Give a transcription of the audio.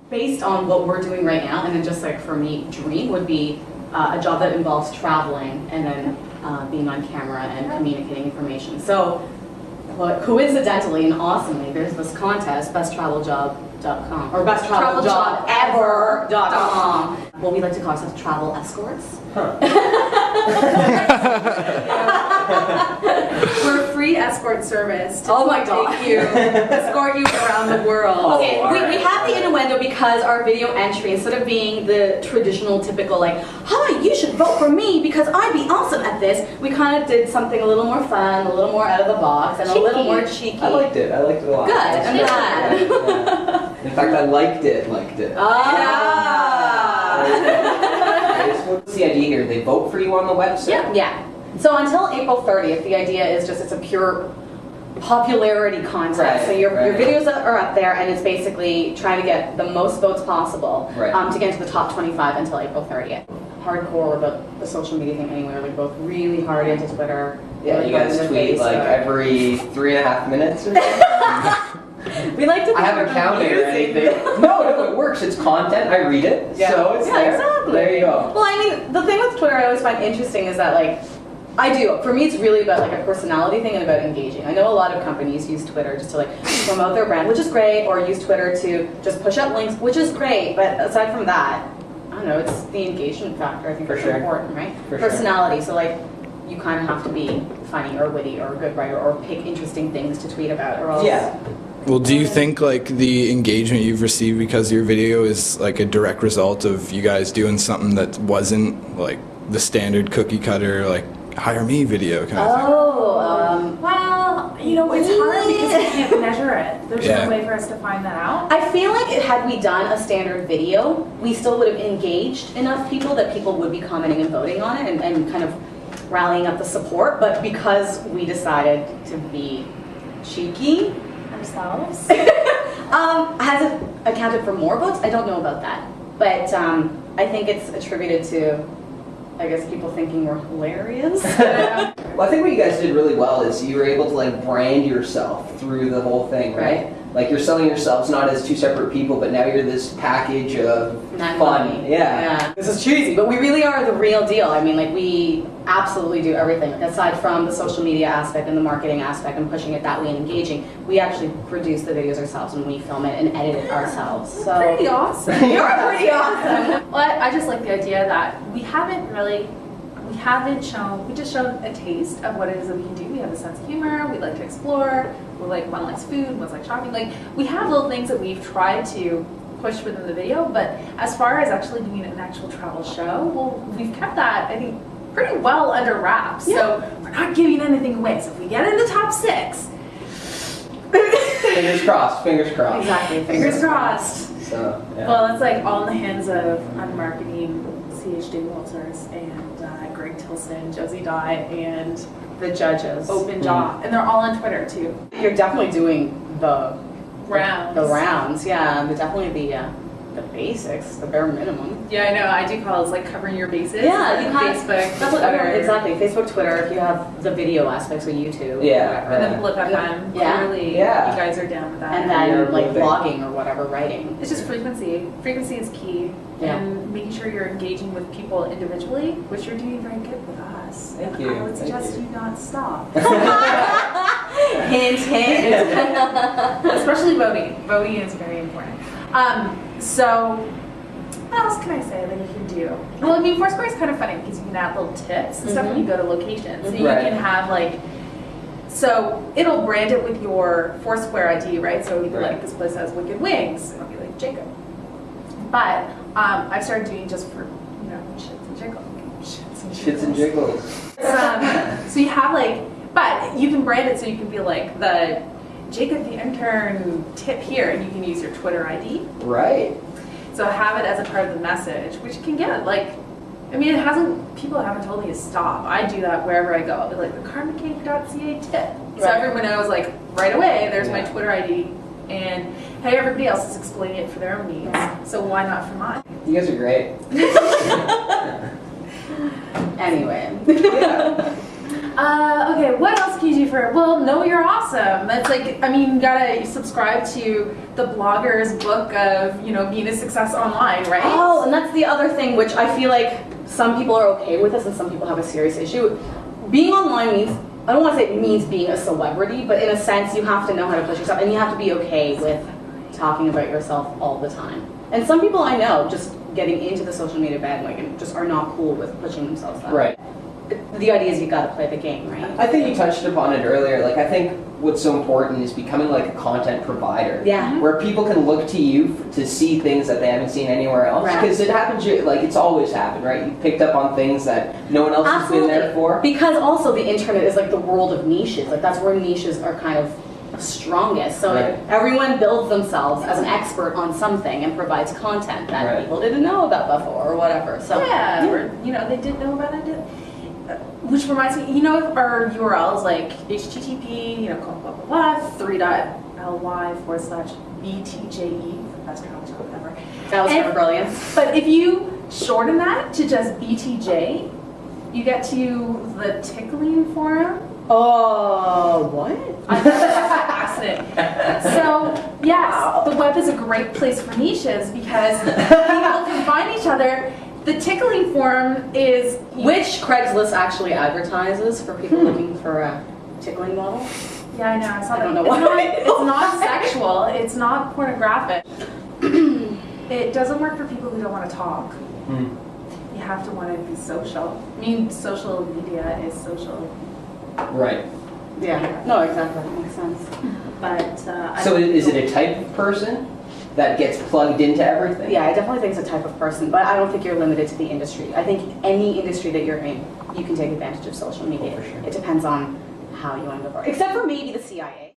based on what we're doing right now, and then just like for me, dream would be a job that involves traveling and then being on camera and communicating information. So coincidentally and awesomely, there's this contest, besttraveljob.com or besttraveljobever.com. What we like to call ourselves travel escorts. Huh. We're a free escort service to take you, escort you around the world. Okay, we have the innuendo because our video entry, instead of being the traditional, typical like, hi, you should vote for me because I'd be awesome at this, we kind of did something a little more fun, a little more out of the box, and a little more cheeky. I liked it. I liked it a lot. Good, I'm glad. Yeah. In fact, I liked it. What's the idea here? They vote for you on the website? Yeah. So until April 30th, the idea is just it's a pure popularity contest. Right, so your videos are up there, and it's basically trying to get the most votes possible to get into the top 25 until April 30th. Hardcore about the social media thing anyway. We're both really hard into Twitter. Yeah, you guys tweet like every 3.5 minutes or something? We like to. I haven't counted or anything. No, it works. It's content. I read it, so it's there. Exactly. There you go. Well, I mean, the thing with Twitter I always find interesting is that for me, it's really about like a personality thing and about engaging. I know a lot of companies use Twitter just to like promote their brand, which is great, or use Twitter to just push up links, which is great. But aside from that, I don't know. It's the engagement factor. I think that's important, right? Personality. So like, you kind of have to be funny or witty or a good writer or pick interesting things to tweet about, or else. Yeah. Well, do you think like the engagement you've received because your video is like a direct result of you guys doing something that wasn't like the standard cookie cutter like hire me video kind of thing? Well, it's hard because we can't measure it. There's no way for us to find that out. I feel like had we done a standard video, we still would have engaged enough people that people would be commenting and voting on it and kind of rallying up the support. But because we decided to be cheeky ourselves, has it accounted for more votes? I don't know about that, but I think it's attributed to, I guess, people thinking we're hilarious. Well, I think what you guys did really well is you were able to like brand yourself through the whole thing, right? Like you're selling yourselves not as two separate people, but now you're this package of fun. Yeah. This is cheesy, but we really are the real deal. I mean, like we absolutely do everything. Aside from the social media aspect and the marketing aspect and pushing it that way and engaging, we actually produce the videos ourselves and we film it and edit it ourselves. So pretty awesome. You're pretty awesome. Well, I just like the idea that we just showed a taste of what it is that we can do. We have a sense of humor, we like to explore, we're like, one likes food, one's like shopping. Like, we have little things that we've tried to push within the video, but as far as actually doing an actual travel show, well, we've kept that, I think, pretty well under wraps. So we're not giving anything away. So if we get in the top 6, fingers crossed. Exactly, fingers crossed. So, well, it's like all in the hands of marketing CHD Walters and Greg Tilson, Josie Dye, and the judges. Open Jaw. And they're all on Twitter too. You're definitely doing the rounds. Definitely the basics, the bare minimum. Yeah, I know. I do call it like covering your bases. Yeah, you kind Facebook, that's what Twitter. Exactly. Facebook, Twitter. If you have the video aspects with YouTube. And then Blip FM. Clearly, you guys are down with that. And then like blogging or whatever, writing. It's just frequency. Frequency is key. And making sure you're engaging with people individually, which you're doing very good with us. Thank you. I would suggest you not stop. Hint, hint. Especially voting. Voting is very important. So, what else can I say that you can do? Well, I mean, Foursquare is kind of funny because you can add little tips and stuff when you go to locations. So you can have like, so it'll brand it with your Foursquare ID, right? So it'll be like, this place has wicked wings. It'll be like Jacob. But I've started doing just for, shits and jiggles. Shits and jiggles. So you have like, but you can brand it so you can be like the Jacob the intern tip here, and you can use your Twitter ID. Right. So have it as a part of the message, which you can get like, I mean, people haven't told me to stop. I do that wherever I go. I'll be like the karmacake.ca tip. So everyone knows like right away, there's my Twitter ID. And hey, everybody else is explaining it for their own needs. So why not for mine? You guys are great. Anyway. Okay, what else can you do for, well, know you're awesome. That's like, I mean, you gotta subscribe to the blogger's book of, you know, being a success online, right? Oh, and that's the other thing, which I feel like some people are okay with this and some people have a serious issue. Being online means, I don't want to say it means being a celebrity, but in a sense you have to know how to push yourself and you have to be okay with talking about yourself all the time. And some people I know just getting into the social media bandwagon just are not cool with pushing themselves that way. Right. The idea is you got to play the game, right? I think you touched upon it earlier. Like, I think what's so important is becoming like a content provider. Yeah. Where people can look to you to see things that they haven't seen anywhere else. Right. Because it happens, like it's always happened, right? You picked up on things that no one else Absolutely. has been there for. Because also the internet is like the world of niches. Like that's where niches are kind of strongest. So Right. everyone builds themselves as an expert on something and provides content that Right. people didn't know about before or whatever. So Yeah, or, you know, they didn't know about it. Which reminds me, you know, our URLs like HTTP, you know, blah, blah, blah, 3.ly/BTJE, best college code ever. that was And- brilliant. But if you shorten that to just BTJ, you get to the tickling forum. Oh, what? I thought that was an accident. So, yes, the web is a great place for niches because people can find each other. The tickling forum is Which Craigslist actually advertises for people looking for a tickling model? Yeah, I know. I saw I that. don't know It's why. not, it's not sexual. It's not pornographic. It doesn't work for people who don't want to talk. Hmm. You have to want to be social. I mean, social media is social, Right. Yeah. No, exactly. That makes sense. but So is it a type of person that gets plugged into everything? Yeah, I definitely think it's a type of person, but I don't think you're limited to the industry. I think any industry that you're in, you can take advantage of social media. Oh, for sure. It depends on how you want to go for it. Except for maybe the CIA.